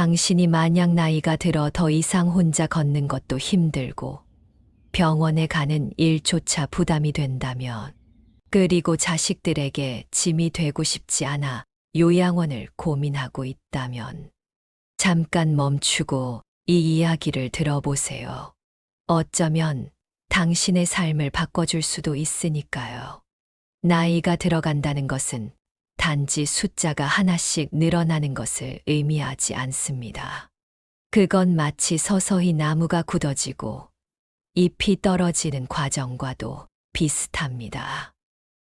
당신이 만약 나이가 들어 더 이상 혼자 걷는 것도 힘들고 병원에 가는 일조차 부담이 된다면, 그리고 자식들에게 짐이 되고 싶지 않아 요양원을 고민하고 있다면 잠깐 멈추고 이 이야기를 들어보세요. 어쩌면 당신의 삶을 바꿔줄 수도 있으니까요. 나이가 들어간다는 것은 단지 숫자가 하나씩 늘어나는 것을 의미하지 않습니다. 그건 마치 서서히 나무가 굳어지고 잎이 떨어지는 과정과도 비슷합니다.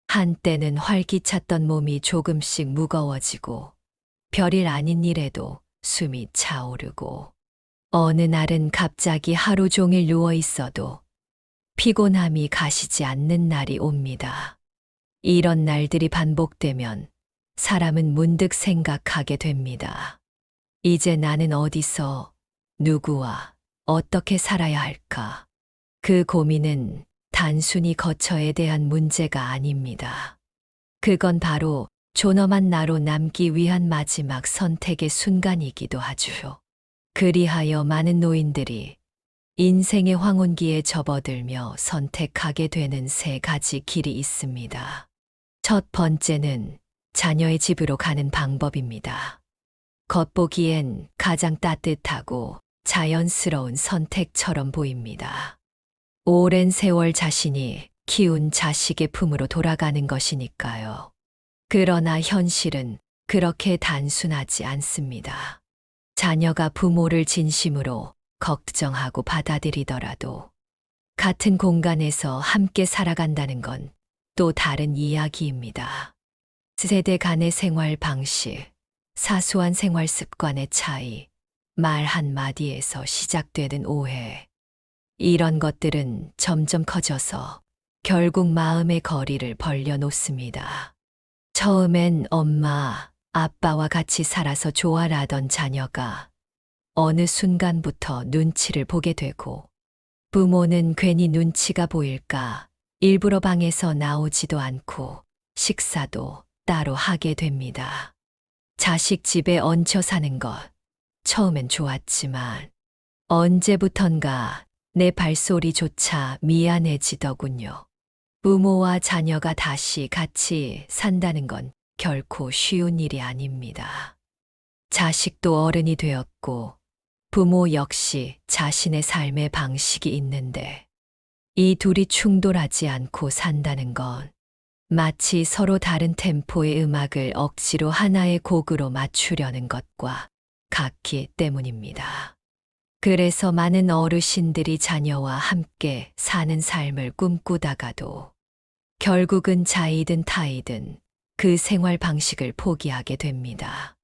한때는 활기찼던 몸이 조금씩 무거워지고 별일 아닌 일에도 숨이 차오르고 어느 날은 갑자기 하루 종일 누워 있어도 피곤함이 가시지 않는 날이 옵니다. 이런 날들이 반복되면 사람은 문득 생각하게 됩니다. 이제 나는 어디서, 누구와 어떻게 살아야 할까? 그 고민은 단순히 거처에 대한 문제가 아닙니다. 그건 바로 존엄한 나로 남기 위한 마지막 선택의 순간이기도 하죠. 그리하여 많은 노인들이 인생의 황혼기에 접어들며 선택하게 되는 세 가지 길이 있습니다. 첫 번째는 자녀의 집으로 가는 방법입니다. 겉보기엔 가장 따뜻하고 자연스러운 선택처럼 보입니다. 오랜 세월 자신이 키운 자식의 품으로 돌아가는 것이니까요. 그러나 현실은 그렇게 단순하지 않습니다. 자녀가 부모를 진심으로 걱정하고 받아들이더라도 같은 공간에서 함께 살아간다는 건 또 다른 이야기입니다. 세대 간의 생활 방식, 사소한 생활 습관의 차이, 말 한마디에서 시작되는 오해. 이런 것들은 점점 커져서 결국 마음의 거리를 벌려놓습니다. 처음엔 엄마, 아빠와 같이 살아서 좋아라던 자녀가 어느 순간부터 눈치를 보게 되고, 부모는 괜히 눈치가 보일까 일부러 방에서 나오지도 않고 식사도 따로 하게 됩니다. 자식 집에 얹혀 사는 것, 처음엔 좋았지만 언제부턴가 내 발소리조차 미안해지더군요. 부모와 자녀가 다시 같이 산다는 건 결코 쉬운 일이 아닙니다. 자식도 어른이 되었고 부모 역시 자신의 삶의 방식이 있는데, 이 둘이 충돌하지 않고 산다는 건 마치 서로 다른 템포의 음악을 억지로 하나의 곡으로 맞추려는 것과 같기 때문입니다. 그래서 많은 어르신들이 자녀와 함께 사는 삶을 꿈꾸다가도 결국은 자이든 타이든 그 생활 방식을 포기하게 됩니다.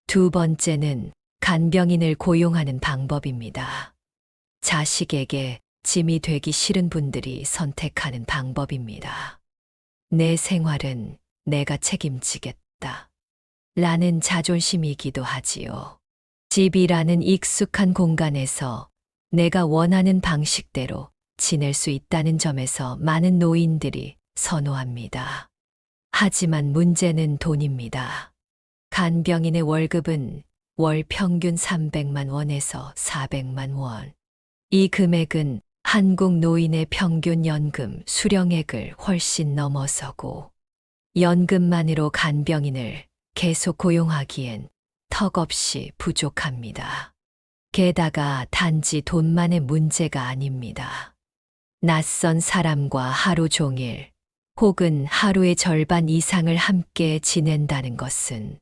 두 번째는 간병인을 고용하는 방법입니다. 자식에게 짐이 되기 싫은 분들이 선택하는 방법입니다. 내 생활은 내가 책임지겠다 라는 자존심이기도 하지요. 집이라는 익숙한 공간에서 내가 원하는 방식대로 지낼 수 있다는 점에서 많은 노인들이 선호합니다. 하지만 문제는 돈입니다. 간병인의 월급은 월 평균 300만 원에서 400만 원. 이 금액은 한국 노인의 평균 연금 수령액을 훨씬 넘어서고, 연금만으로 간병인을 계속 고용하기엔 턱없이 부족합니다. 게다가 단지 돈만의 문제가 아닙니다. 낯선 사람과 하루 종일 혹은 하루의 절반 이상을 함께 지낸다는 것은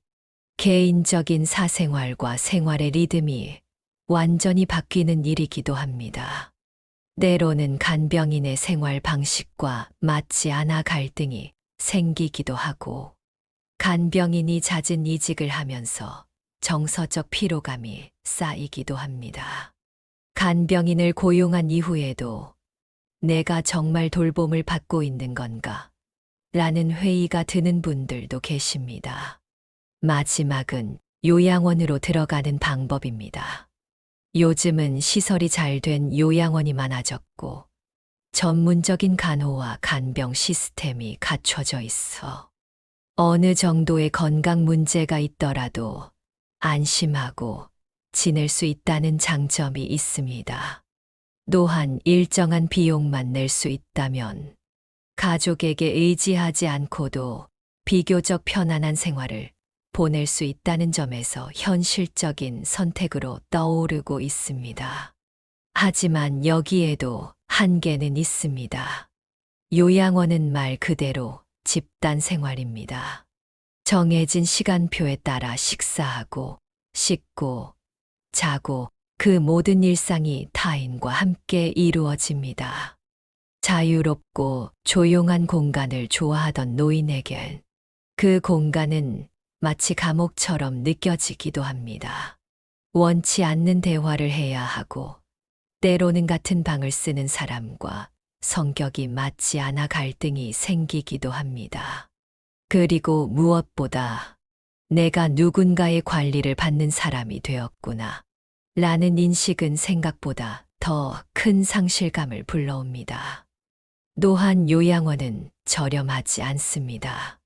개인적인 사생활과 생활의 리듬이 완전히 바뀌는 일이기도 합니다. 때로는 간병인의 생활 방식과 맞지 않아 갈등이 생기기도 하고, 간병인이 잦은 이직을 하면서 정서적 피로감이 쌓이기도 합니다. 간병인을 고용한 이후에도 내가 정말 돌봄을 받고 있는 건가? 라는 회의가 드는 분들도 계십니다. 마지막은 요양원으로 들어가는 방법입니다. 요즘은 시설이 잘 된 요양원이 많아졌고 전문적인 간호와 간병 시스템이 갖춰져 있어 어느 정도의 건강 문제가 있더라도 안심하고 지낼 수 있다는 장점이 있습니다. 또한 일정한 비용만 낼 수 있다면 가족에게 의지하지 않고도 비교적 편안한 생활을 보낼 수 있다는 점에서 현실적인 선택으로 떠오르고 있습니다. 하지만 여기에도 한계는 있습니다. 요양원은 말 그대로 집단 생활입니다. 정해진 시간표에 따라 식사하고, 씻고, 자고, 그 모든 일상이 타인과 함께 이루어집니다. 자유롭고 조용한 공간을 좋아하던 노인에겐 그 공간은 마치 감옥처럼 느껴지기도 합니다. 원치 않는 대화를 해야 하고, 때로는 같은 방을 쓰는 사람과 성격이 맞지 않아 갈등이 생기기도 합니다. 그리고 무엇보다 내가 누군가의 관리를 받는 사람이 되었구나 라는 인식은 생각보다 더 큰 상실감을 불러옵니다. 또한 요양원은 저렴하지 않습니다.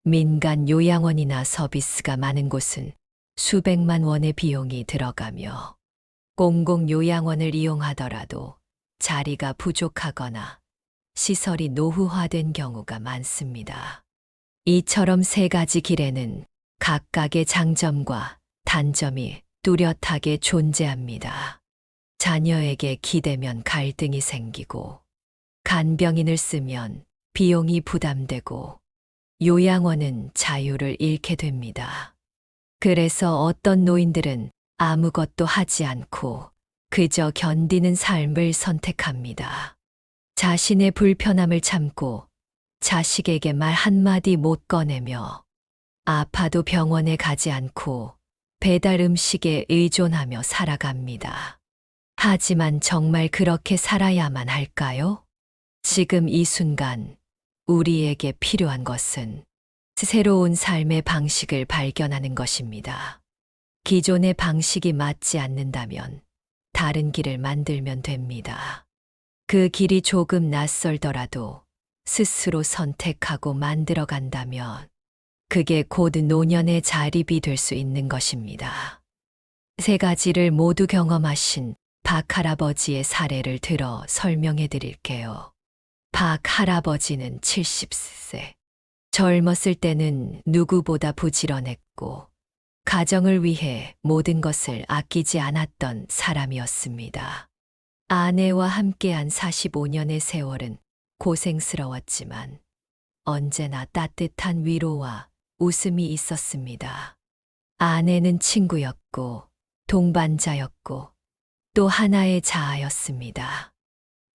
민간 요양원이나 서비스가 많은 곳은 수백만 원의 비용이 들어가며 공공 요양원을 이용하더라도 자리가 부족하거나 시설이 노후화된 경우가 많습니다. 이처럼 세 가지 길에는 각각의 장점과 단점이 뚜렷하게 존재합니다. 자녀에게 기대면 갈등이 생기고, 간병인을 쓰면 비용이 부담되고, 요양원은 자유를 잃게 됩니다. 그래서 어떤 노인들은 아무것도 하지 않고 그저 견디는 삶을 선택합니다. 자신의 불편함을 참고 자식에게 말 한마디 못 꺼내며 아파도 병원에 가지 않고 배달 음식에 의존하며 살아갑니다. 하지만 정말 그렇게 살아야만 할까요? 지금 이 순간 우리에게 필요한 것은 새로운 삶의 방식을 발견하는 것입니다. 기존의 방식이 맞지 않는다면 다른 길을 만들면 됩니다. 그 길이 조금 낯설더라도 스스로 선택하고 만들어 간다면 그게 곧 노년의 자립이 될 수 있는 것입니다. 세 가지를 모두 경험하신 박 할아버지의 사례를 들어 설명해 드릴게요. 박 할아버지는 70세. 젊었을 때는 누구보다 부지런했고 가정을 위해 모든 것을 아끼지 않았던 사람이었습니다. 아내와 함께한 45년의 세월은 고생스러웠지만 언제나 따뜻한 위로와 웃음이 있었습니다. 아내는 친구였고 동반자였고 또 하나의 자아였습니다.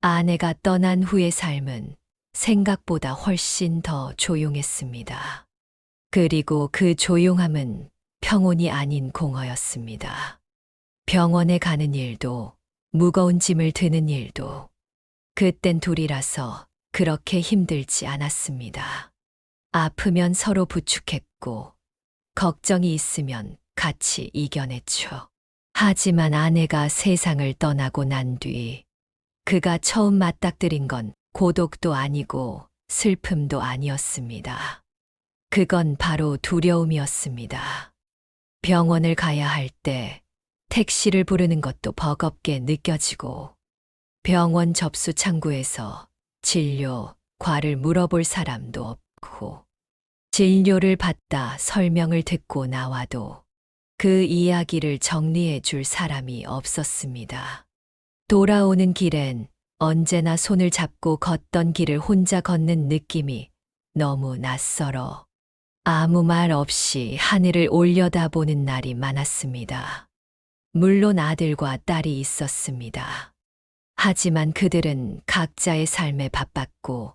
아내가 떠난 후의 삶은 생각보다 훨씬 더 조용했습니다. 그리고 그 조용함은 평온이 아닌 공허였습니다. 병원에 가는 일도 무거운 짐을 드는 일도 그땐 둘이라서 그렇게 힘들지 않았습니다. 아프면 서로 부축했고 걱정이 있으면 같이 이겨냈죠. 하지만 아내가 세상을 떠나고 난 뒤 그가 처음 맞닥뜨린 건 고독도 아니고 슬픔도 아니었습니다. 그건 바로 두려움이었습니다. 병원을 가야 할 때 택시를 부르는 것도 버겁게 느껴지고 병원 접수 창구에서 진료, 과를 물어볼 사람도 없고 진료를 받다 설명을 듣고 나와도 그 이야기를 정리해 줄 사람이 없었습니다. 돌아오는 길엔 언제나 손을 잡고 걷던 길을 혼자 걷는 느낌이 너무 낯설어 아무 말 없이 하늘을 올려다보는 날이 많았습니다. 물론 아들과 딸이 있었습니다. 하지만 그들은 각자의 삶에 바빴고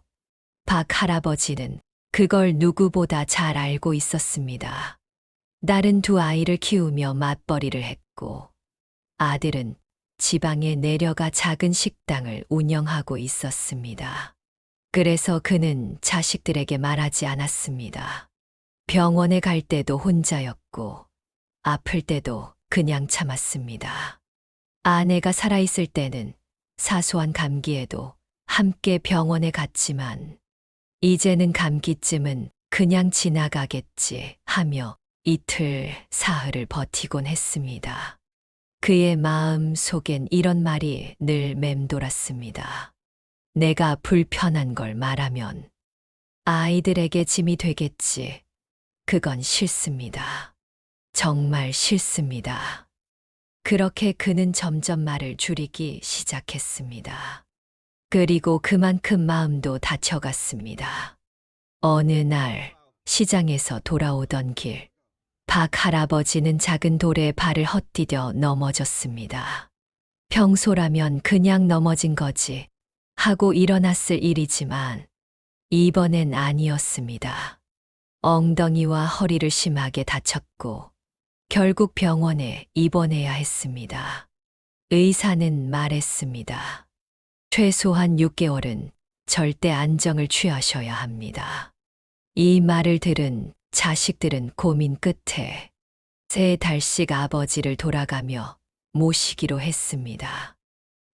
박 할아버지는 그걸 누구보다 잘 알고 있었습니다. 딸은 두 아이를 키우며 맞벌이를 했고 아들은 지방에 내려가 작은 식당을 운영하고 있었습니다. 그래서 그는 자식들에게 말하지 않았습니다. 병원에 갈 때도 혼자였고 아플 때도 그냥 참았습니다. 아내가 살아있을 때는 사소한 감기에도 함께 병원에 갔지만 이제는 감기쯤은 그냥 지나가겠지 하며 이틀, 사흘을 버티곤 했습니다. 그의 마음 속엔 이런 말이 늘 맴돌았습니다. 내가 불편한 걸 말하면 아이들에게 짐이 되겠지. 그건 싫습니다. 정말 싫습니다. 그렇게 그는 점점 말을 줄이기 시작했습니다. 그리고 그만큼 마음도 다쳐갔습니다. 어느 날 시장에서 돌아오던 길, 박 할아버지는 작은 돌에 발을 헛디뎌 넘어졌습니다. 평소라면 그냥 넘어진 거지 하고 일어났을 일이지만 이번엔 아니었습니다. 엉덩이와 허리를 심하게 다쳤고 결국 병원에 입원해야 했습니다. 의사는 말했습니다. 최소한 6개월은 절대 안정을 취하셔야 합니다. 이 말을 들은 자식들은 고민 끝에 3달씩 아버지를 돌아가며 모시기로 했습니다.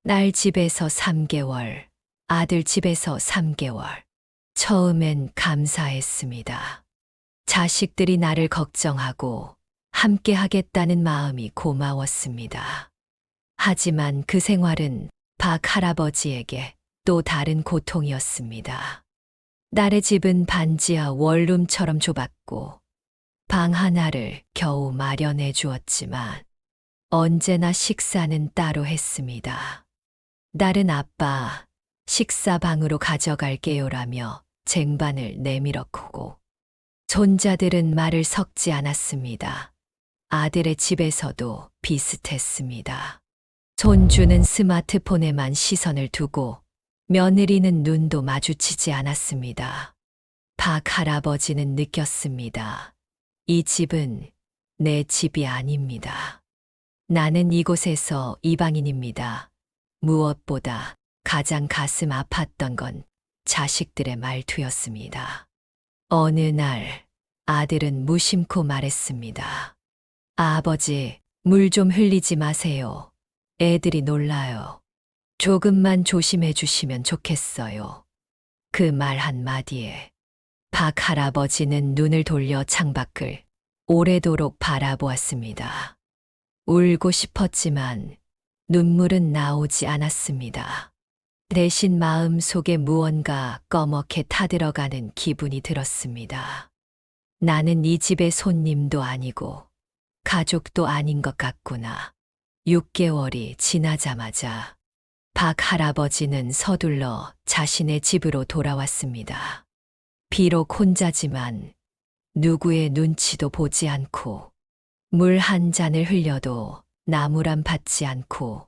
딸 집에서 3개월, 아들 집에서 3개월. 처음엔 감사했습니다. 자식들이 나를 걱정하고 함께 하겠다는 마음이 고마웠습니다. 하지만 그 생활은 박 할아버지에게 또 다른 고통이었습니다. 딸의 집은 반지하 원룸처럼 좁았고 방 하나를 겨우 마련해 주었지만 언제나 식사는 따로 했습니다. 딸은 아빠, 식사방으로 가져갈게요라며 쟁반을 내밀었고 손자들은 말을 섞지 않았습니다. 아들의 집에서도 비슷했습니다. 손주는 스마트폰에만 시선을 두고 며느리는 눈도 마주치지 않았습니다. 박 할아버지는 느꼈습니다. 이 집은 내 집이 아닙니다. 나는 이곳에서 이방인입니다. 무엇보다 가장 가슴 아팠던 건 자식들의 말투였습니다. 어느 날 아들은 무심코 말했습니다. 아버지, 물 좀 흘리지 마세요. 애들이 놀라요. 조금만 조심해 주시면 좋겠어요. 그 말 한마디에 박 할아버지는 눈을 돌려 창밖을 오래도록 바라보았습니다. 울고 싶었지만 눈물은 나오지 않았습니다. 대신 마음 속에 무언가 꺼멓게 타들어가는 기분이 들었습니다. 나는 이 집의 손님도 아니고 가족도 아닌 것 같구나. 6개월이 지나자마자 박 할아버지는 서둘러 자신의 집으로 돌아왔습니다. 비록 혼자지만 누구의 눈치도 보지 않고 물 한 잔을 흘려도 나무람 받지 않고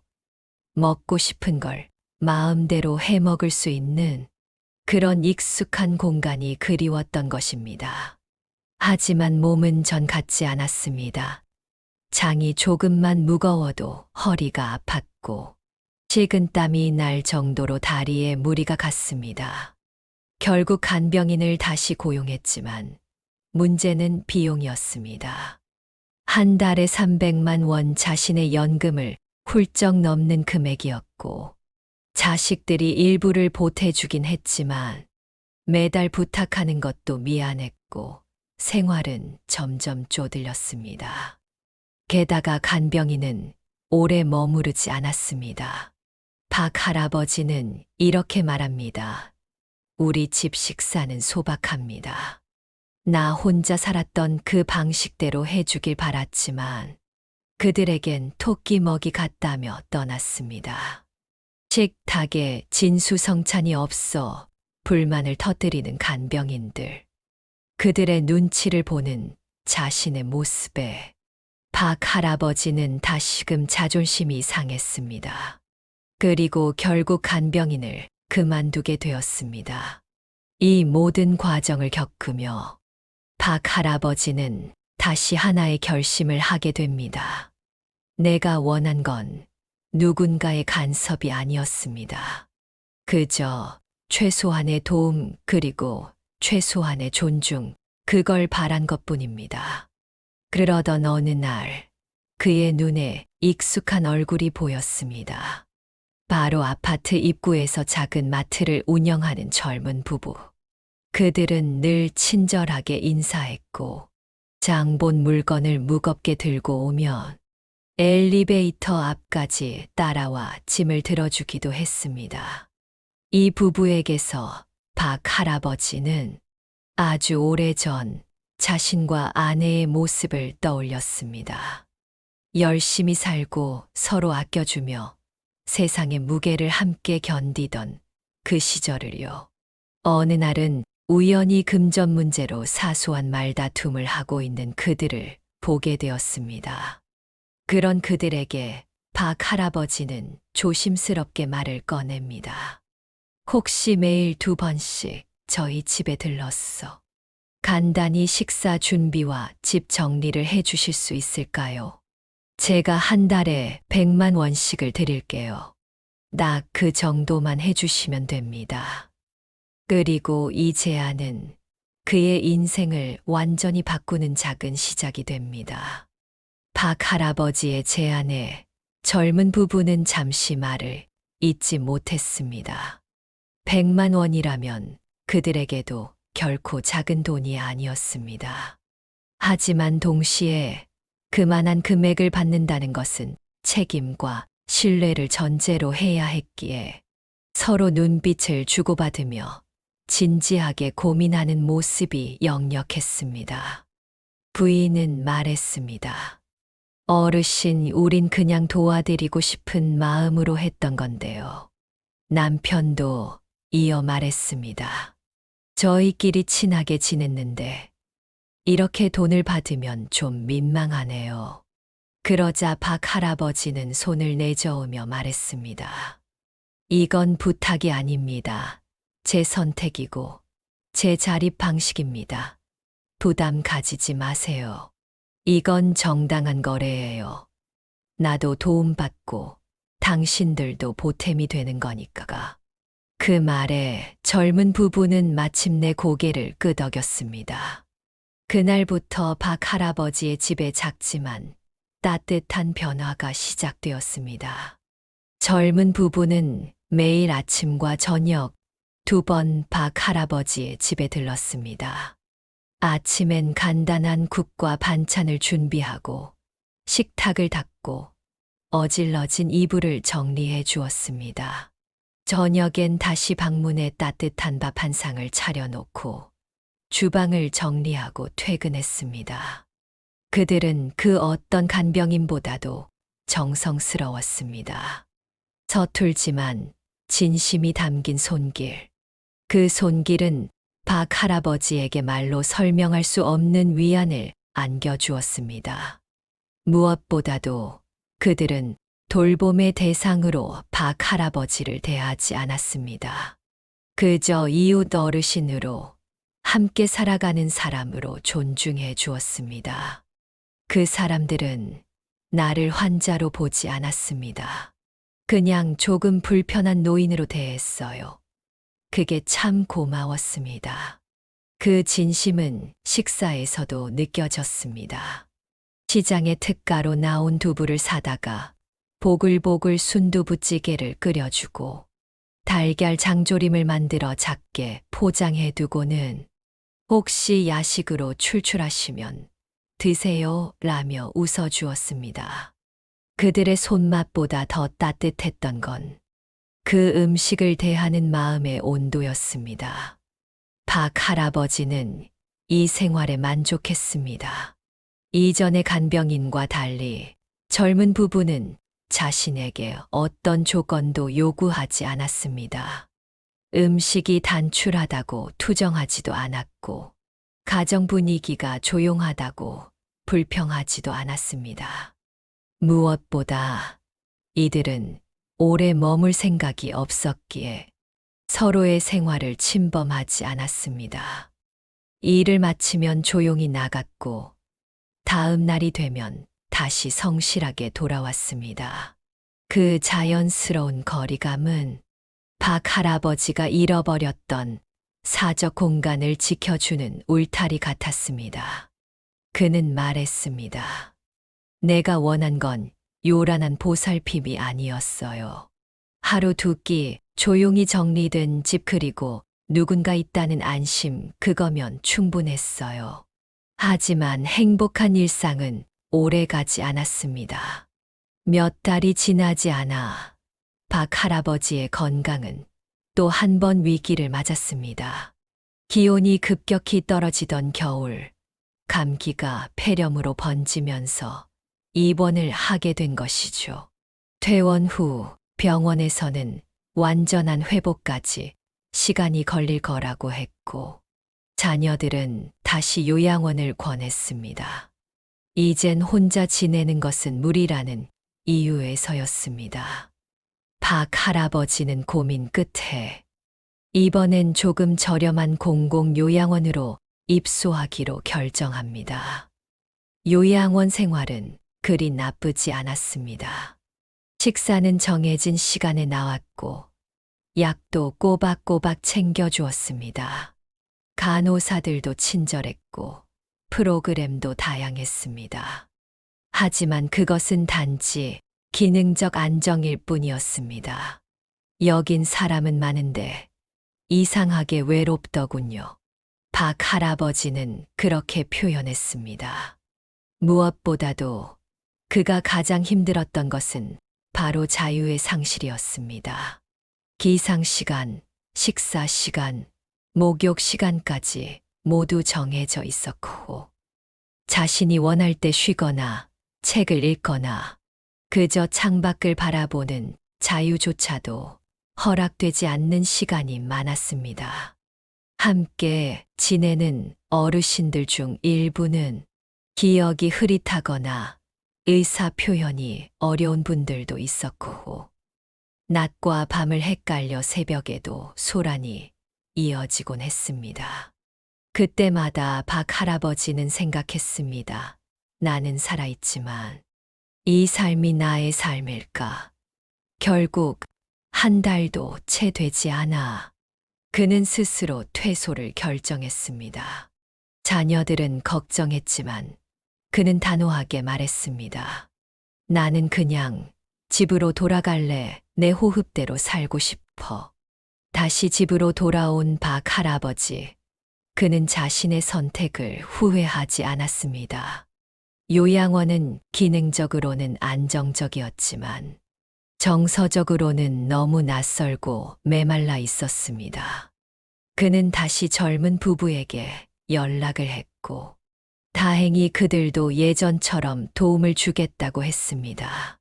먹고 싶은 걸 마음대로 해먹을 수 있는 그런 익숙한 공간이 그리웠던 것입니다. 하지만 몸은 전 같지 않았습니다. 장이 조금만 무거워도 허리가 아팠고 식은땀이 날 정도로 다리에 무리가 갔습니다. 결국 간병인을 다시 고용했지만 문제는 비용이었습니다. 한 달에 300만 원 자신의 연금을 훌쩍 넘는 금액이었고 자식들이 일부를 보태주긴 했지만 매달 부탁하는 것도 미안했고 생활은 점점 쪼들렸습니다. 게다가 간병인은 오래 머무르지 않았습니다. 박 할아버지는 이렇게 말합니다. 우리 집 식사는 소박합니다. 나 혼자 살았던 그 방식대로 해주길 바랐지만 그들에겐 토끼 먹이 같다며 떠났습니다. 식탁에 진수성찬이 없어 불만을 터뜨리는 간병인들. 그들의 눈치를 보는 자신의 모습에 박 할아버지는 다시금 자존심이 상했습니다. 그리고 결국 간병인을 그만두게 되었습니다. 이 모든 과정을 겪으며 박 할아버지는 다시 하나의 결심을 하게 됩니다. 내가 원한 건 누군가의 간섭이 아니었습니다. 그저 최소한의 도움 그리고 최소한의 존중, 그걸 바란 것뿐입니다. 그러던 어느 날 그의 눈에 익숙한 얼굴이 보였습니다. 바로 아파트 입구에서 작은 마트를 운영하는 젊은 부부. 그들은 늘 친절하게 인사했고 장본 물건을 무겁게 들고 오면 엘리베이터 앞까지 따라와 짐을 들어주기도 했습니다. 이 부부에게서 박 할아버지는 아주 오래전 자신과 아내의 모습을 떠올렸습니다. 열심히 살고 서로 아껴주며 세상의 무게를 함께 견디던 그 시절을요. 어느 날은 우연히 금전 문제로 사소한 말다툼을 하고 있는 그들을 보게 되었습니다. 그런 그들에게 박 할아버지는 조심스럽게 말을 꺼냅니다. 혹시 매일 2번씩 저희 집에 들렀어. 간단히 식사 준비와 집 정리를 해 주실 수 있을까요? 제가 한 달에 100만 원씩을 드릴게요. 딱 그 정도만 해주시면 됩니다. 그리고 이 제안은 그의 인생을 완전히 바꾸는 작은 시작이 됩니다. 박 할아버지의 제안에 젊은 부부는 잠시 말을 잇지 못했습니다. 100만 원이라면 그들에게도 결코 작은 돈이 아니었습니다. 하지만 동시에 그만한 금액을 받는다는 것은 책임과 신뢰를 전제로 해야 했기에 서로 눈빛을 주고받으며 진지하게 고민하는 모습이 역력했습니다. 부인은 말했습니다. 어르신, 우린 그냥 도와드리고 싶은 마음으로 했던 건데요. 남편도 이어 말했습니다. 저희끼리 친하게 지냈는데 이렇게 돈을 받으면 좀 민망하네요. 그러자 박 할아버지는 손을 내저으며 말했습니다. 이건 부탁이 아닙니다. 제 선택이고 제 자립 방식입니다. 부담 가지지 마세요. 이건 정당한 거래예요. 나도 도움받고 당신들도 보탬이 되는 거니까가. 그 말에 젊은 부부는 마침내 고개를 끄덕였습니다. 그날부터 박 할아버지의 집에 작지만 따뜻한 변화가 시작되었습니다. 젊은 부부는 매일 아침과 저녁 2번 박 할아버지의 집에 들렀습니다. 아침엔 간단한 국과 반찬을 준비하고 식탁을 닦고 어질러진 이불을 정리해 주었습니다. 저녁엔 다시 방문해 따뜻한 밥 한 상을 차려놓고 주방을 정리하고 퇴근했습니다. 그들은 그 어떤 간병인보다도 정성스러웠습니다. 서툴지만 진심이 담긴 손길. 그 손길은 박 할아버지에게 말로 설명할 수 없는 위안을 안겨주었습니다. 무엇보다도 그들은 돌봄의 대상으로 박 할아버지를 대하지 않았습니다. 그저 이웃 어르신으로 함께 살아가는 사람으로 존중해 주었습니다. 그 사람들은 나를 환자로 보지 않았습니다. 그냥 조금 불편한 노인으로 대했어요. 그게 참 고마웠습니다. 그 진심은 식사에서도 느껴졌습니다. 시장의 특가로 나온 두부를 사다가 보글보글 순두부찌개를 끓여주고 달걀 장조림을 만들어 작게 포장해 두고는 혹시 야식으로 출출하시면 드세요 라며 웃어주었습니다. 그들의 손맛보다 더 따뜻했던 건 그 음식을 대하는 마음의 온도였습니다. 박 할아버지는 이 생활에 만족했습니다. 이전의 간병인과 달리 젊은 부부는 자신에게 어떤 조건도 요구하지 않았습니다. 음식이 단출하다고 투정하지도 않았고, 가정 분위기가 조용하다고 불평하지도 않았습니다. 무엇보다 이들은 오래 머물 생각이 없었기에 서로의 생활을 침범하지 않았습니다. 일을 마치면 조용히 나갔고, 다음 날이 되면 다시 성실하게 돌아왔습니다. 그 자연스러운 거리감은 박 할아버지가 잃어버렸던 사적 공간을 지켜주는 울타리 같았습니다. 그는 말했습니다. 내가 원한 건 요란한 보살핌이 아니었어요. 하루 두 끼 조용히 정리된 집 그리고 누군가 있다는 안심, 그거면 충분했어요. 하지만 행복한 일상은 오래 가지 않았습니다. 몇 달이 지나지 않아 박 할아버지의 건강은 또 한 번 위기를 맞았습니다. 기온이 급격히 떨어지던 겨울, 감기가 폐렴으로 번지면서 입원을 하게 된 것이죠. 퇴원 후 병원에서는 완전한 회복까지 시간이 걸릴 거라고 했고, 자녀들은 다시 요양원을 권했습니다. 이젠 혼자 지내는 것은 무리라는 이유에서였습니다. 박 할아버지는 고민 끝에 이번엔 조금 저렴한 공공 요양원으로 입소하기로 결정합니다. 요양원 생활은 그리 나쁘지 않았습니다. 식사는 정해진 시간에 나왔고, 약도 꼬박꼬박 챙겨주었습니다. 간호사들도 친절했고, 프로그램도 다양했습니다. 하지만 그것은 단지 기능적 안정일 뿐이었습니다. 여긴 사람은 많은데 이상하게 외롭더군요. 박 할아버지는 그렇게 표현했습니다. 무엇보다도 그가 가장 힘들었던 것은 바로 자유의 상실이었습니다. 기상 시간, 식사 시간, 목욕 시간까지 모두 정해져 있었고, 자신이 원할 때 쉬거나 책을 읽거나 그저 창밖을 바라보는 자유조차도 허락되지 않는 시간이 많았습니다. 함께 지내는 어르신들 중 일부는 기억이 흐릿하거나 의사 표현이 어려운 분들도 있었고, 낮과 밤을 헷갈려 새벽에도 소란이 이어지곤 했습니다. 그때마다 박 할아버지는 생각했습니다. 나는 살아있지만 이 삶이 나의 삶일까? 결국 한 달도 채 되지 않아 그는 스스로 퇴소를 결정했습니다. 자녀들은 걱정했지만 그는 단호하게 말했습니다. 나는 그냥 집으로 돌아갈래. 내 호흡대로 살고 싶어. 다시 집으로 돌아온 박 할아버지. 그는 자신의 선택을 후회하지 않았습니다. 요양원은 기능적으로는 안정적이었지만 정서적으로는 너무 낯설고 메말라 있었습니다. 그는 다시 젊은 부부에게 연락을 했고, 다행히 그들도 예전처럼 도움을 주겠다고 했습니다.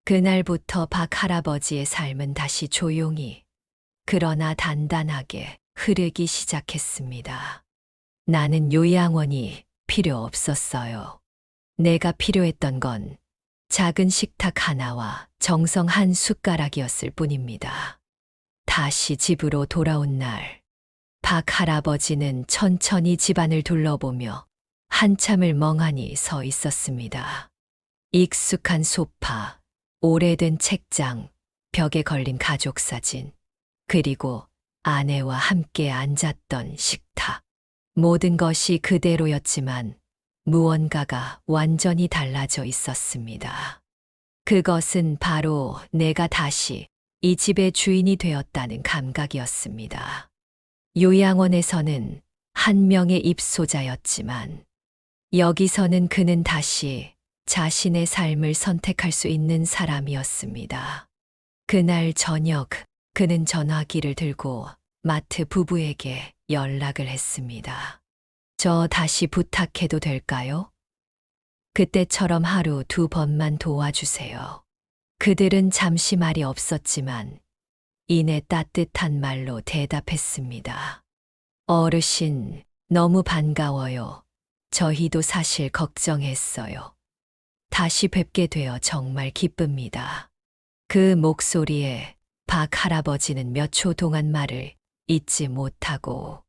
그날부터 박 할아버지의 삶은 다시 조용히, 그러나 단단하게 흐르기 시작했습니다. 나는 요양원이 필요 없었어요. 내가 필요했던 건 작은 식탁 하나와 정성 한 숟가락이었을 뿐입니다. 다시 집으로 돌아온 날, 박 할아버지는 천천히 집안을 둘러보며 한참을 멍하니 서 있었습니다. 익숙한 소파, 오래된 책장, 벽에 걸린 가족 사진, 그리고 아내와 함께 앉았던 식탁. 모든 것이 그대로였지만 무언가가 완전히 달라져 있었습니다. 그것은 바로 내가 다시 이 집의 주인이 되었다는 감각이었습니다. 요양원에서는 한 명의 입소자였지만 여기서는 그는 다시 자신의 삶을 선택할 수 있는 사람이었습니다. 그날 저녁 그는 전화기를 들고 마트 부부에게 연락을 했습니다. 저 다시 부탁해도 될까요? 그때처럼 하루 2번만 도와주세요. 그들은 잠시 말이 없었지만 이내 따뜻한 말로 대답했습니다. 어르신, 너무 반가워요. 저희도 사실 걱정했어요. 다시 뵙게 되어 정말 기쁩니다. 그 목소리에 박 할아버지는 몇 초 동안 말을 잇지 못하고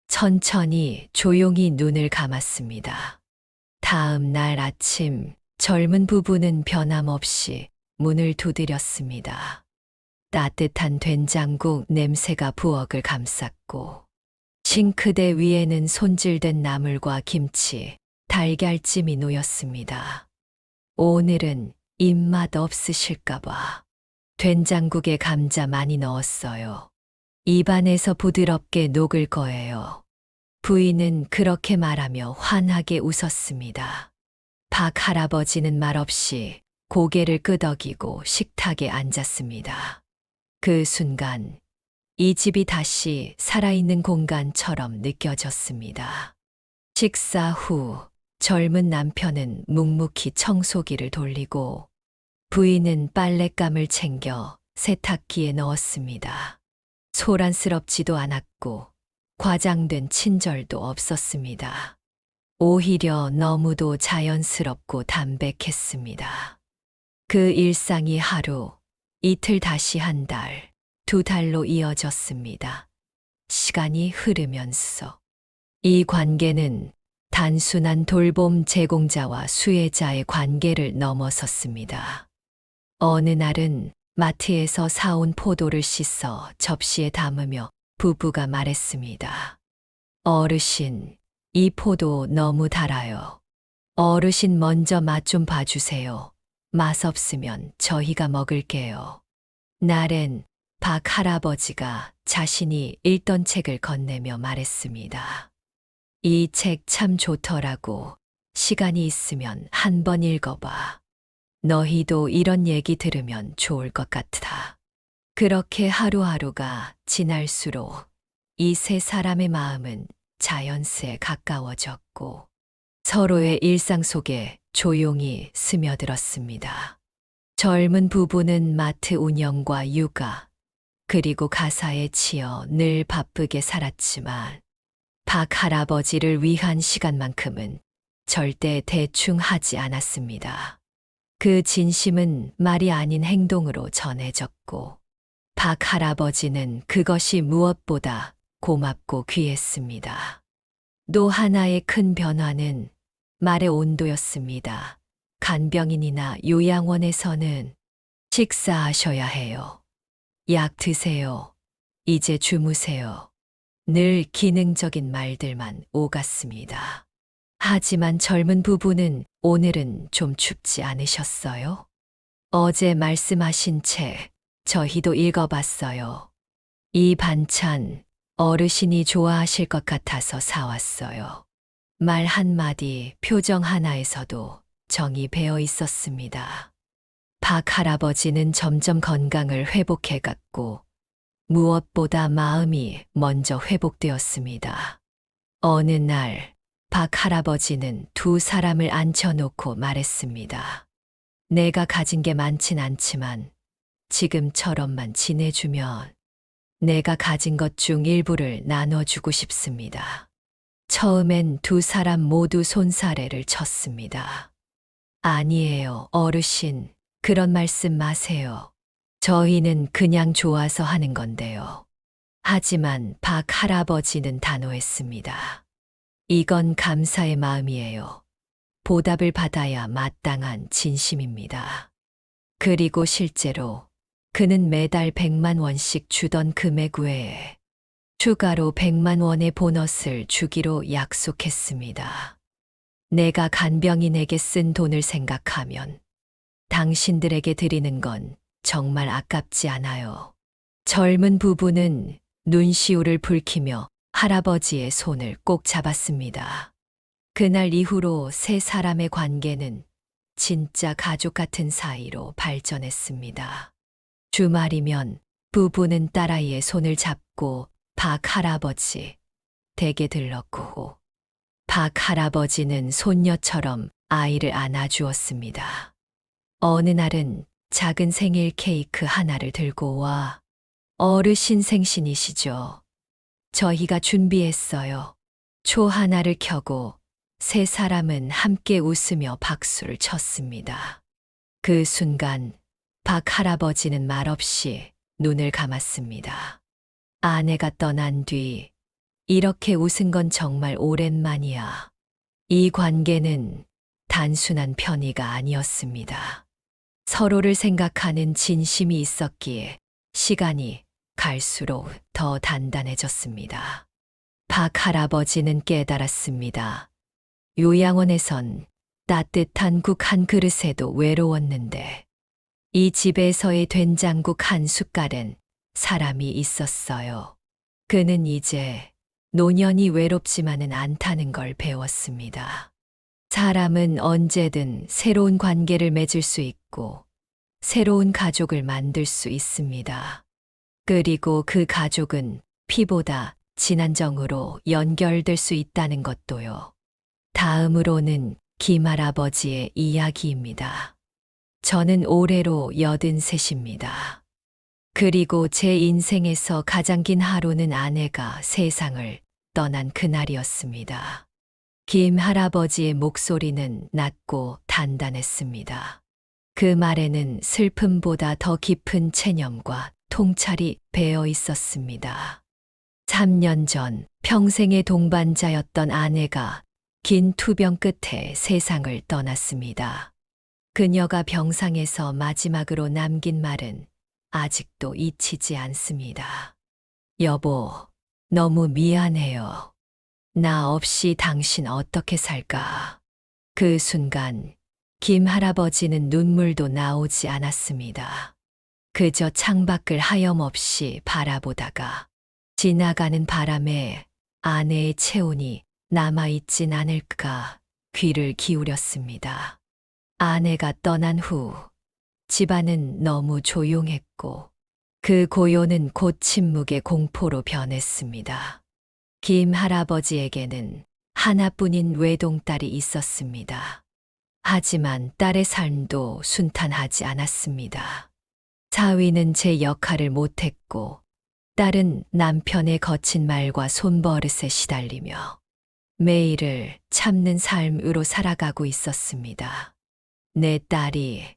천천히 조용히 눈을 감았습니다. 다음 날 아침 젊은 부부는 변함없이 문을 두드렸습니다. 따뜻한 된장국 냄새가 부엌을 감쌌고 싱크대 위에는 손질된 나물과 김치, 달걀찜이 놓였습니다. 오늘은 입맛 없으실까봐 된장국에 감자 많이 넣었어요. 입안에서 부드럽게 녹을 거예요. 부인은 그렇게 말하며 환하게 웃었습니다. 박 할아버지는 말없이 고개를 끄덕이고 식탁에 앉았습니다. 그 순간 이 집이 다시 살아있는 공간처럼 느껴졌습니다. 식사 후 젊은 남편은 묵묵히 청소기를 돌리고 부인은 빨랫감을 챙겨 세탁기에 넣었습니다. 소란스럽지도 않았고 과장된 친절도 없었습니다. 오히려 너무도 자연스럽고 담백했습니다. 그 일상이 하루, 이틀 다시 한 달, 두 달로 이어졌습니다. 시간이 흐르면서 이 관계는 단순한 돌봄 제공자와 수혜자의 관계를 넘어섰습니다. 어느 날은 마트에서 사온 포도를 씻어 접시에 담으며 부부가 말했습니다. 어르신, 이 포도 너무 달아요. 어르신 먼저 맛 좀 봐주세요. 맛없으면 저희가 먹을게요. 날엔 박 할아버지가 자신이 읽던 책을 건네며 말했습니다. 이 책 참 좋더라고. 시간이 있으면 한번 읽어봐. 너희도 이런 얘기 들으면 좋을 것 같다. 그렇게 하루하루가 지날수록 이 세 사람의 마음은 자연스레 가까워졌고 서로의 일상 속에 조용히 스며들었습니다. 젊은 부부는 마트 운영과 육아, 그리고 가사에 치여 늘 바쁘게 살았지만 박 할아버지를 위한 시간만큼은 절대 대충 하지 않았습니다. 그 진심은 말이 아닌 행동으로 전해졌고 박 할아버지는 그것이 무엇보다 고맙고 귀했습니다. 또 하나의 큰 변화는 말의 온도였습니다. 간병인이나 요양원에서는 식사하셔야 해요. 약 드세요. 이제 주무세요. 늘 기능적인 말들만 오갔습니다. 하지만 젊은 부부는 오늘은 좀 춥지 않으셨어요? 어제 말씀하신 책, 저희도 읽어봤어요. 이 반찬, 어르신이 좋아하실 것 같아서 사왔어요. 말 한마디, 표정 하나에서도 정이 배어 있었습니다. 박 할아버지는 점점 건강을 회복해갔고 무엇보다 마음이 먼저 회복되었습니다. 어느 날 박 할아버지는 두 사람을 앉혀놓고 말했습니다. 내가 가진 게 많진 않지만 지금처럼만 지내주면 내가 가진 것 중 일부를 나눠주고 싶습니다. 처음엔 두 사람 모두 손사래를 쳤습니다. 아니에요, 어르신. 그런 말씀 마세요. 저희는 그냥 좋아서 하는 건데요. 하지만 박 할아버지는 단호했습니다. 이건 감사의 마음이에요. 보답을 받아야 마땅한 진심입니다. 그리고 실제로 그는 매달 100만 원씩 주던 금액 외에 추가로 100만 원의 보너스를 주기로 약속했습니다. 내가 간병인에게 쓴 돈을 생각하면 당신들에게 드리는 건 정말 아깝지 않아요. 젊은 부부는 눈시울을 붉히며 할아버지의 손을 꼭 잡았습니다. 그날 이후로 세 사람의 관계는 진짜 가족 같은 사이로 발전했습니다. 주말이면 부부는 딸아이의 손을 잡고 박 할아버지 댁에 들렀고 박 할아버지는 손녀처럼 아이를 안아주었습니다. 어느 날은 작은 생일 케이크 하나를 들고 와 어르신 생신이시죠? 저희가 준비했어요. 초 하나를 켜고 세 사람은 함께 웃으며 박수를 쳤습니다. 그 순간 박 할아버지는 말없이 눈을 감았습니다. 아내가 떠난 뒤 이렇게 웃은 건 정말 오랜만이야. 이 관계는 단순한 편의가 아니었습니다. 서로를 생각하는 진심이 있었기에 시간이 갈수록 더 단단해졌습니다. 박 할아버지는 깨달았습니다. 요양원에선 따뜻한 국 한 그릇에도 외로웠는데 이 집에서의 된장국 한 숟갈엔 사람이 있었어요. 그는 이제 노년이 외롭지만은 않다는 걸 배웠습니다. 사람은 언제든 새로운 관계를 맺을 수 있고 새로운 가족을 만들 수 있습니다. 그리고 그 가족은 피보다 진한 정으로 연결될 수 있다는 것도요. 다음으로는 김할아버지의 이야기입니다. 저는 올해로 83입니다. 그리고 제 인생에서 가장 긴 하루는 아내가 세상을 떠난 그날이었습니다. 김 할아버지의 목소리는 낮고 단단했습니다. 그 말에는 슬픔보다 더 깊은 체념과 통찰이 배어 있었습니다. 3년 전 평생의 동반자였던 아내가 긴 투병 끝에 세상을 떠났습니다. 그녀가 병상에서 마지막으로 남긴 말은 아직도 잊히지 않습니다. 여보, 너무 미안해요. 나 없이 당신 어떻게 살까? 그 순간 김 할아버지는 눈물도 나오지 않았습니다. 그저 창밖을 하염없이 바라보다가 지나가는 바람에 아내의 체온이 남아있진 않을까 귀를 기울였습니다. 아내가 떠난 후 집안은 너무 조용했고 그 고요는 곧 침묵의 공포로 변했습니다. 김 할아버지에게는 하나뿐인 외동딸이 있었습니다. 하지만 딸의 삶도 순탄하지 않았습니다. 사위는 제 역할을 못했고 딸은 남편의 거친 말과 손버릇에 시달리며 매일을 참는 삶으로 살아가고 있었습니다. 내 딸이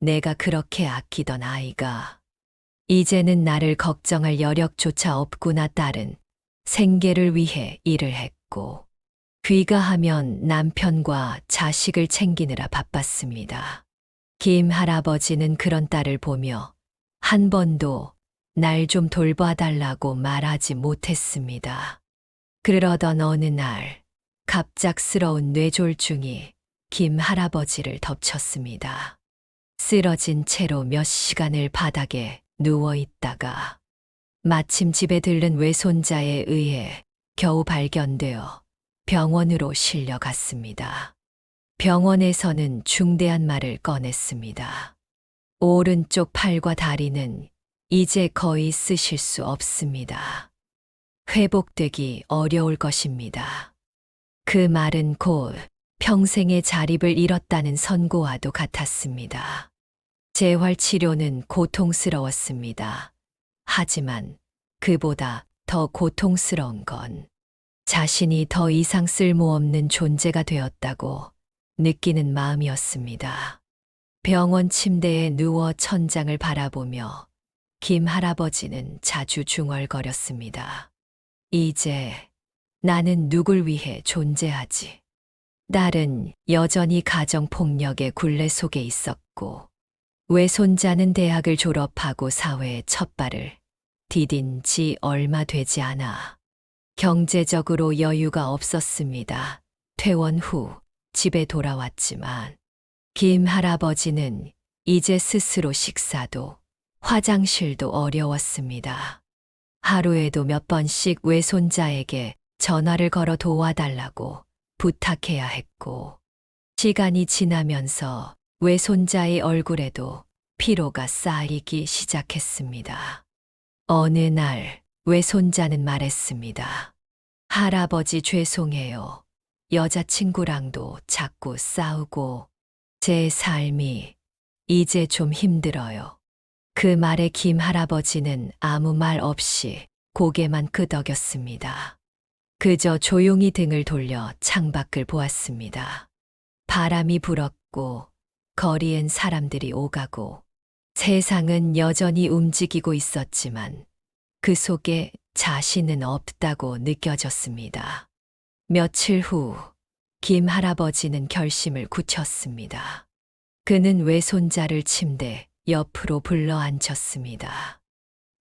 내가 그렇게 아끼던 아이가 이제는 나를 걱정할 여력조차 없구나. 딸은 생계를 위해 일을 했고 귀가하면 남편과 자식을 챙기느라 바빴습니다. 김 할아버지는 그런 딸을 보며 한 번도 날 좀 돌봐달라고 말하지 못했습니다. 그러던 어느 날 갑작스러운 뇌졸중이 김 할아버지를 덮쳤습니다. 쓰러진 채로 몇 시간을 바닥에 누워 있다가 마침 집에 들른 외손자에 의해 겨우 발견되어 병원으로 실려갔습니다. 병원에서는 중대한 말을 꺼냈습니다. 오른쪽 팔과 다리는 이제 거의 쓰실 수 없습니다. 회복되기 어려울 것입니다. 그 말은 곧 평생의 자립을 잃었다는 선고와도 같았습니다. 재활치료는 고통스러웠습니다. 하지만 그보다 더 고통스러운 건 자신이 더 이상 쓸모없는 존재가 되었다고 느끼는 마음이었습니다. 병원 침대에 누워 천장을 바라보며 김 할아버지는 자주 중얼거렸습니다. 이제 나는 누굴 위해 존재하지? 딸은 여전히 가정폭력의 굴레 속에 있었고 외손자는 대학을 졸업하고 사회에 첫 발을 디딘 지 얼마 되지 않아 경제적으로 여유가 없었습니다. 퇴원 후 집에 돌아왔지만 김 할아버지는 이제 스스로 식사도 화장실도 어려웠습니다. 하루에도 몇 번씩 외손자에게 전화를 걸어 도와달라고 부탁해야 했고 시간이 지나면서 외손자의 얼굴에도 피로가 쌓이기 시작했습니다. 어느 날 외손자는 말했습니다. 할아버지 죄송해요. 여자친구랑도 자꾸 싸우고 제 삶이 이제 좀 힘들어요. 그 말에 김 할아버지는 아무 말 없이 고개만 끄덕였습니다. 그저 조용히 등을 돌려 창밖을 보았습니다. 바람이 불었고 거리엔 사람들이 오가고 세상은 여전히 움직이고 있었지만 그 속에 자신은 없다고 느껴졌습니다. 며칠 후 김 할아버지는 결심을 굳혔습니다. 그는 외손자를 침대 옆으로 불러 앉혔습니다.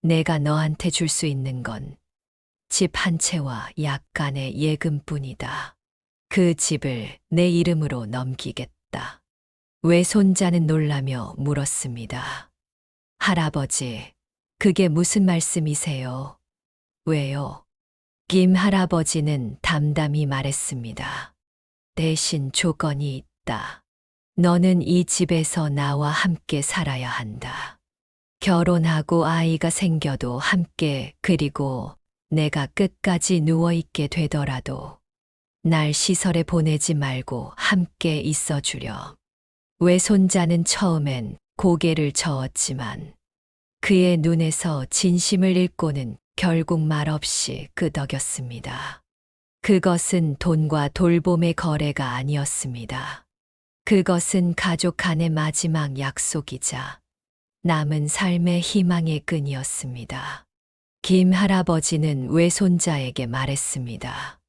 내가 너한테 줄 수 있는 건 집 한 채와 약간의 예금뿐이다. 그 집을 내 이름으로 넘기겠다. 외손자는 놀라며 물었습니다. 할아버지, 그게 무슨 말씀이세요? 왜요? 김 할아버지는 담담히 말했습니다. 대신 조건이 있다. 너는 이 집에서 나와 함께 살아야 한다. 결혼하고 아이가 생겨도 함께, 그리고 내가 끝까지 누워있게 되더라도 날 시설에 보내지 말고 함께 있어주렴. 외손자는 처음엔 고개를 저었지만 그의 눈에서 진심을 읽고는 결국 말없이 끄덕였습니다. 그것은 돈과 돌봄의 거래가 아니었습니다. 그것은 가족 간의 마지막 약속이자 남은 삶의 희망의 끈이었습니다. 김 할아버지는 외손자에게 말했습니다.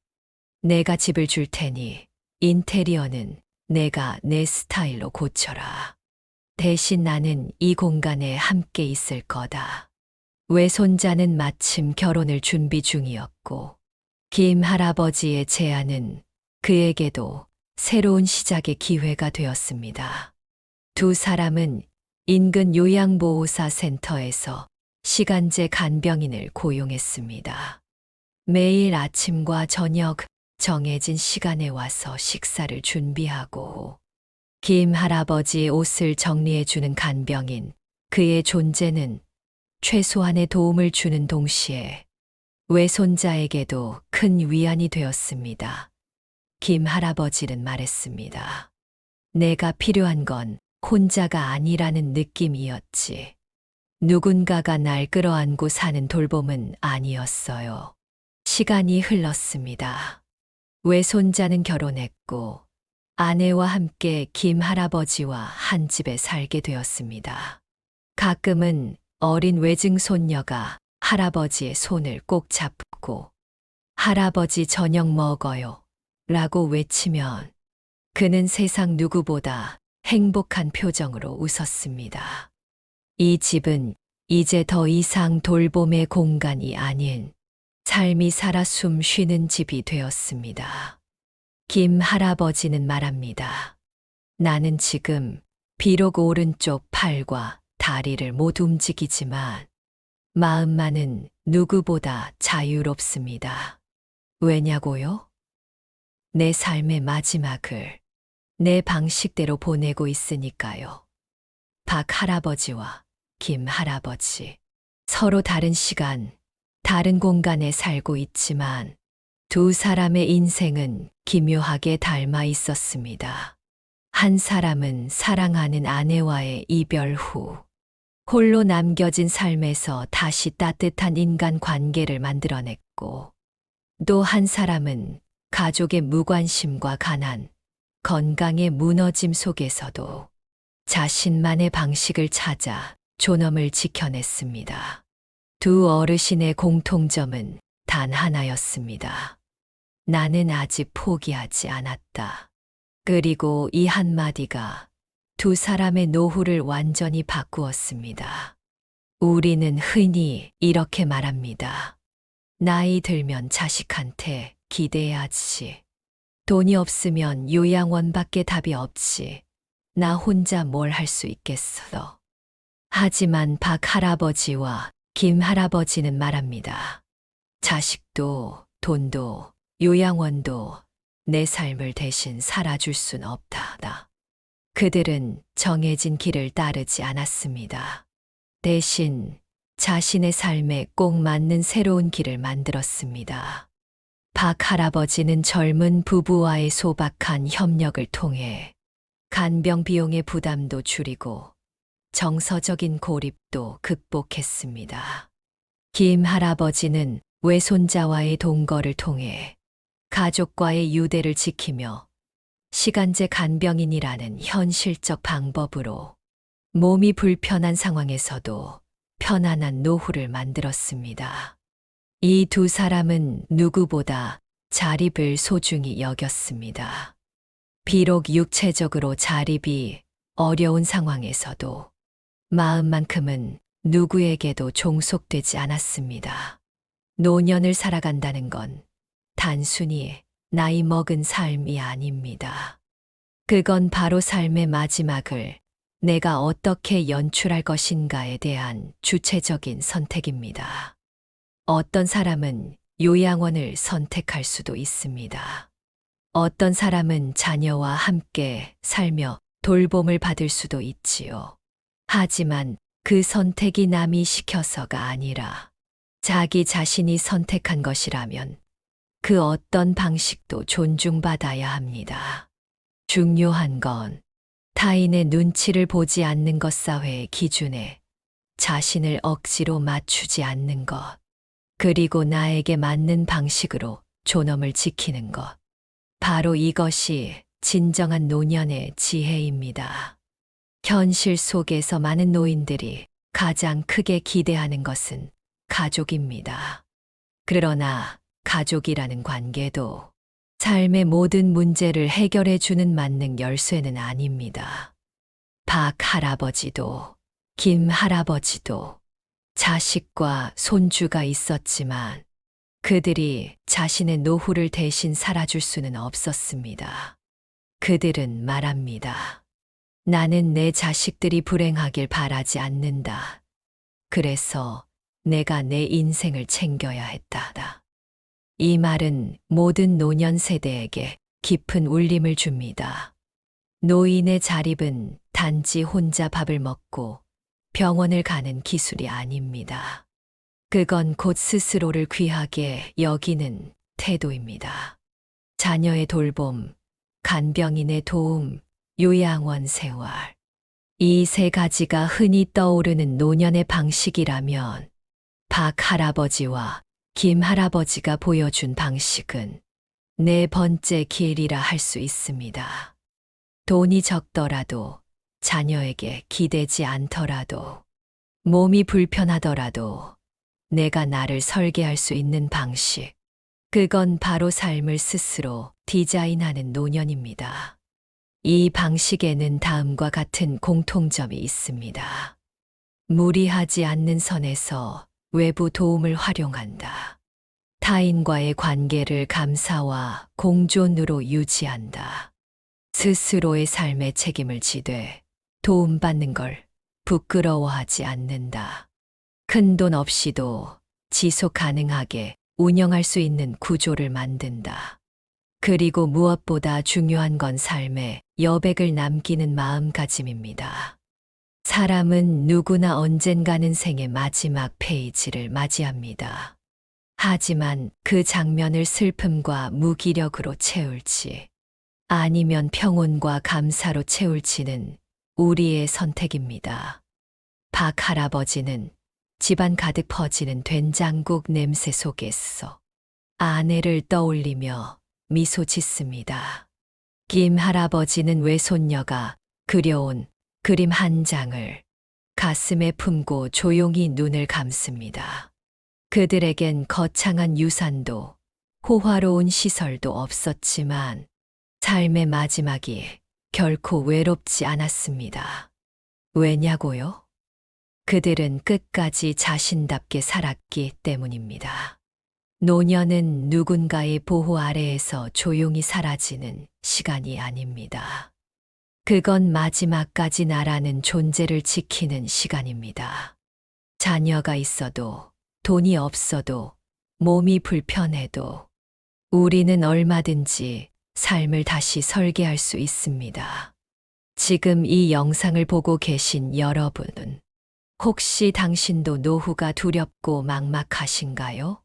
내가 집을 줄 테니 인테리어는 내가 내 스타일로 고쳐라. 대신 나는 이 공간에 함께 있을 거다. 외손자는 마침 결혼을 준비 중이었고 김 할아버지의 제안은 그에게도 새로운 시작의 기회가 되었습니다. 두 사람은 인근 요양보호사 센터에서 시간제 간병인을 고용했습니다. 매일 아침과 저녁 정해진 시간에 와서 식사를 준비하고 김 할아버지의 옷을 정리해주는 간병인, 그의 존재는 최소한의 도움을 주는 동시에 외손자에게도 큰 위안이 되었습니다. 김 할아버지는 말했습니다. 내가 필요한 건 혼자가 아니라는 느낌이었지. 누군가가 날 끌어안고 사는 돌봄은 아니었어요. 시간이 흘렀습니다. 외손자는 결혼했고 아내와 함께 김 할아버지와 한 집에 살게 되었습니다. 가끔은 어린 외증손녀가 할아버지의 손을 꼭 잡고 할아버지 저녁 먹어요 라고 외치면 그는 세상 누구보다 행복한 표정으로 웃었습니다. 이 집은 이제 더 이상 돌봄의 공간이 아닌 삶이 살아 숨 쉬는 집이 되었습니다. 김 할아버지는 말합니다. 나는 지금 비록 오른쪽 팔과 다리를 못 움직이지만 마음만은 누구보다 자유롭습니다. 왜냐고요? 내 삶의 마지막을 내 방식대로 보내고 있으니까요. 박 할아버지와 김 할아버지. 서로 다른 시간, 다른 공간에 살고 있지만 두 사람의 인생은 기묘하게 닮아 있었습니다. 한 사람은 사랑하는 아내와의 이별 후 홀로 남겨진 삶에서 다시 따뜻한 인간 관계를 만들어냈고, 또 한 사람은 가족의 무관심과 가난, 건강의 무너짐 속에서도 자신만의 방식을 찾아 존엄을 지켜냈습니다. 두 어르신의 공통점은 단 하나였습니다. 나는 아직 포기하지 않았다. 그리고 이 한마디가 두 사람의 노후를 완전히 바꾸었습니다. 우리는 흔히 이렇게 말합니다. 나이 들면 자식한테 기대해야지. 돈이 없으면 요양원밖에 답이 없지. 나 혼자 뭘 할 수 있겠어. 하지만 박 할아버지와 김 할아버지는 말합니다. 자식도, 돈도, 요양원도 내 삶을 대신 살아줄 순 없다. 그들은 정해진 길을 따르지 않았습니다. 대신 자신의 삶에 꼭 맞는 새로운 길을 만들었습니다. 박 할아버지는 젊은 부부와의 소박한 협력을 통해 간병 비용의 부담도 줄이고 정서적인 고립도 극복했습니다. 김 할아버지는 외손자와의 동거를 통해 가족과의 유대를 지키며 시간제 간병인이라는 현실적 방법으로 몸이 불편한 상황에서도 편안한 노후를 만들었습니다. 이 두 사람은 누구보다 자립을 소중히 여겼습니다. 비록 육체적으로 자립이 어려운 상황에서도 마음만큼은 누구에게도 종속되지 않았습니다. 노년을 살아간다는 건 단순히 나이 먹은 삶이 아닙니다. 그건 바로 삶의 마지막을 내가 어떻게 연출할 것인가에 대한 주체적인 선택입니다. 어떤 사람은 요양원을 선택할 수도 있습니다. 어떤 사람은 자녀와 함께 살며 돌봄을 받을 수도 있지요. 하지만 그 선택이 남이 시켜서가 아니라 자기 자신이 선택한 것이라면 그 어떤 방식도 존중받아야 합니다. 중요한 건 타인의 눈치를 보지 않는 것, 사회의 기준에 자신을 억지로 맞추지 않는 것, 그리고 나에게 맞는 방식으로 존엄을 지키는 것. 바로 이것이 진정한 노년의 지혜입니다. 현실 속에서 많은 노인들이 가장 크게 기대하는 것은 가족입니다. 그러나 가족이라는 관계도 삶의 모든 문제를 해결해 주는 만능 열쇠는 아닙니다. 박 할아버지도 김 할아버지도 자식과 손주가 있었지만 그들이 자신의 노후를 대신 살아줄 수는 없었습니다. 그들은 말합니다. 나는 내 자식들이 불행하길 바라지 않는다. 그래서 내가 내 인생을 챙겨야 했다. 이 말은 모든 노년 세대에게 깊은 울림을 줍니다. 노인의 자립은 단지 혼자 밥을 먹고 병원을 가는 기술이 아닙니다. 그건 곧 스스로를 귀하게 여기는 태도입니다. 자녀의 돌봄, 간병인의 도움, 요양원 생활. 이 세 가지가 흔히 떠오르는 노년의 방식이라면 박 할아버지와 김 할아버지가 보여준 방식은 네 번째 길이라 할 수 있습니다. 돈이 적더라도, 자녀에게 기대지 않더라도, 몸이 불편하더라도 내가 나를 설계할 수 있는 방식. 그건 바로 삶을 스스로 디자인하는 노년입니다. 이 방식에는 다음과 같은 공통점이 있습니다. 무리하지 않는 선에서 외부 도움을 활용한다. 타인과의 관계를 감사와 공존으로 유지한다. 스스로의 삶의 책임을 지되 도움받는 걸 부끄러워하지 않는다. 큰 돈 없이도 지속 가능하게 운영할 수 있는 구조를 만든다. 그리고 무엇보다 중요한 건 삶에 여백을 남기는 마음가짐입니다. 사람은 누구나 언젠가는 생의 마지막 페이지를 맞이합니다. 하지만 그 장면을 슬픔과 무기력으로 채울지, 아니면 평온과 감사로 채울지는 우리의 선택입니다. 박 할아버지는 집안 가득 퍼지는 된장국 냄새 속에서 아내를 떠올리며 미소 짓습니다. 김 할아버지는 외손녀가 그려온 그림 한 장을 가슴에 품고 조용히 눈을 감습니다. 그들에겐 거창한 유산도 호화로운 시설도 없었지만 삶의 마지막이 결코 외롭지 않았습니다. 왜냐고요? 그들은 끝까지 자신답게 살았기 때문입니다. 노년은 누군가의 보호 아래에서 조용히 사라지는 시간이 아닙니다. 그건 마지막까지 나라는 존재를 지키는 시간입니다. 자녀가 있어도, 돈이 없어도, 몸이 불편해도 우리는 얼마든지 삶을 다시 설계할 수 있습니다. 지금 이 영상을 보고 계신 여러분은 혹시 당신도 노후가 두렵고 막막하신가요?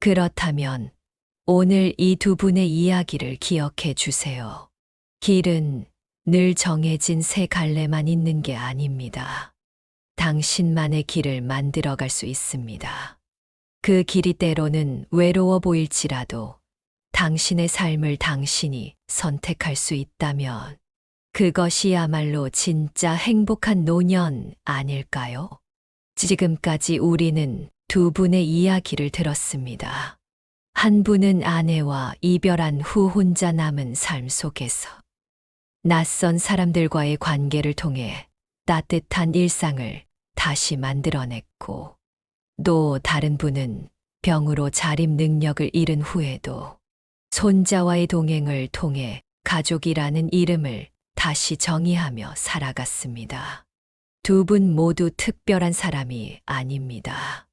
그렇다면 오늘 이 두 분의 이야기를 기억해 주세요. 길은 늘 정해진 세 갈래만 있는 게 아닙니다. 당신만의 길을 만들어갈 수 있습니다. 그 길이 때로는 외로워 보일지라도 당신의 삶을 당신이 선택할 수 있다면 그것이야말로 진짜 행복한 노년 아닐까요? 지금까지 우리는 두 분의 이야기를 들었습니다. 한 분은 아내와 이별한 후 혼자 남은 삶 속에서 낯선 사람들과의 관계를 통해 따뜻한 일상을 다시 만들어냈고, 또 다른 분은 병으로 자립 능력을 잃은 후에도 손자와의 동행을 통해 가족이라는 이름을 다시 정의하며 살아갔습니다. 두 분 모두 특별한 사람이 아닙니다.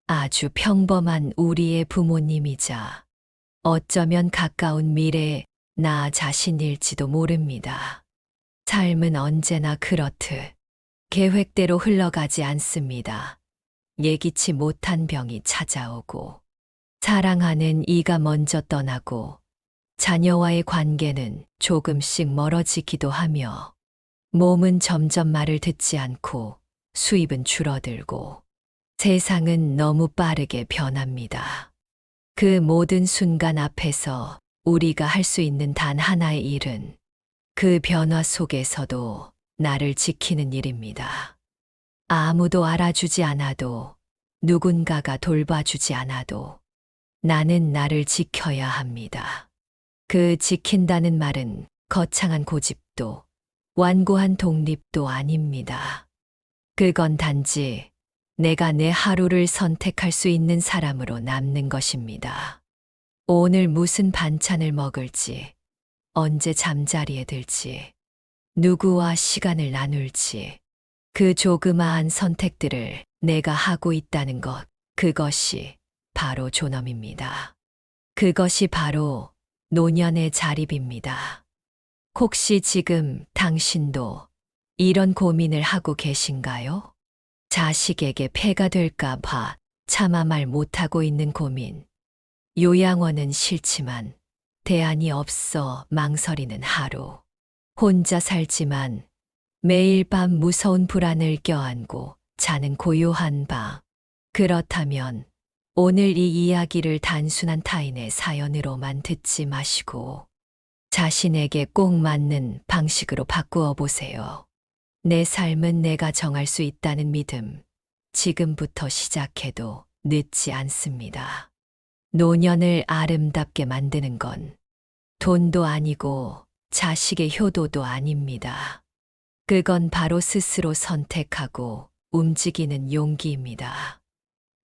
아주 평범한 우리의 부모님이자 어쩌면 가까운 미래의 나 자신일지도 모릅니다. 삶은 언제나 그렇듯 계획대로 흘러가지 않습니다. 예기치 못한 병이 찾아오고, 사랑하는 이가 먼저 떠나고, 자녀와의 관계는 조금씩 멀어지기도 하며, 몸은 점점 말을 듣지 않고 수입은 줄어들고, 세상은 너무 빠르게 변합니다. 그 모든 순간 앞에서 우리가 할 수 있는 단 하나의 일은 그 변화 속에서도 나를 지키는 일입니다. 아무도 알아주지 않아도, 누군가가 돌봐주지 않아도 나는 나를 지켜야 합니다. 그 지킨다는 말은 거창한 고집도 완고한 독립도 아닙니다. 그건 단지 내가 내 하루를 선택할 수 있는 사람으로 남는 것입니다. 오늘 무슨 반찬을 먹을지, 언제 잠자리에 들지, 누구와 시간을 나눌지, 그 조그마한 선택들을 내가 하고 있다는 것, 그것이 바로 존엄입니다. 그것이 바로 노년의 자립입니다. 혹시 지금 당신도 이런 고민을 하고 계신가요? 자식에게 폐가 될까 봐 차마 말 못하고 있는 고민. 요양원은 싫지만 대안이 없어 망설이는 하루. 혼자 살지만 매일 밤 무서운 불안을 껴안고 자는 고요한 방. 그렇다면 오늘 이 이야기를 단순한 타인의 사연으로만 듣지 마시고 자신에게 꼭 맞는 방식으로 바꾸어 보세요. 내 삶은 내가 정할 수 있다는 믿음. 지금부터 시작해도 늦지 않습니다. 노년을 아름답게 만드는 건 돈도 아니고 자식의 효도도 아닙니다. 그건 바로 스스로 선택하고 움직이는 용기입니다.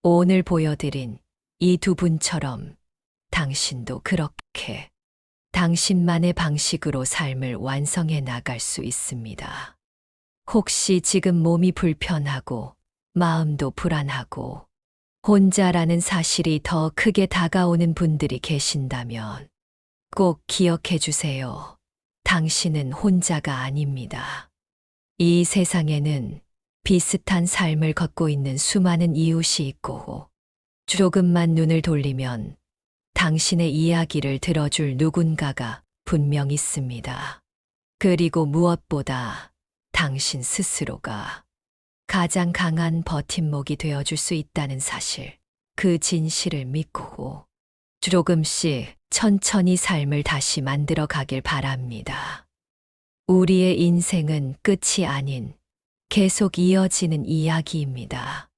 오늘 보여드린 이 두 분처럼 당신도 그렇게 당신만의 방식으로 삶을 완성해 나갈 수 있습니다. 혹시 지금 몸이 불편하고 마음도 불안하고 혼자라는 사실이 더 크게 다가오는 분들이 계신다면 꼭 기억해 주세요. 당신은 혼자가 아닙니다. 이 세상에는 비슷한 삶을 걷고 있는 수많은 이웃이 있고 조금만 눈을 돌리면 당신의 이야기를 들어줄 누군가가 분명 있습니다. 그리고 무엇보다 당신 스스로가 가장 강한 버팀목이 되어줄 수 있다는 사실, 그 진실을 믿고 조금씩 천천히 삶을 다시 만들어 가길 바랍니다. 우리의 인생은 끝이 아닌 계속 이어지는 이야기입니다.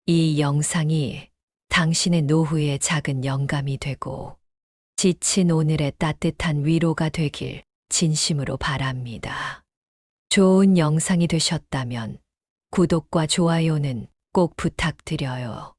이 영상이 당신의 노후의 작은 영감이 되고 지친 오늘의 따뜻한 위로가 되길 진심으로 바랍니다. 좋은 영상이 되셨다면 구독과 좋아요는 꼭 부탁드려요.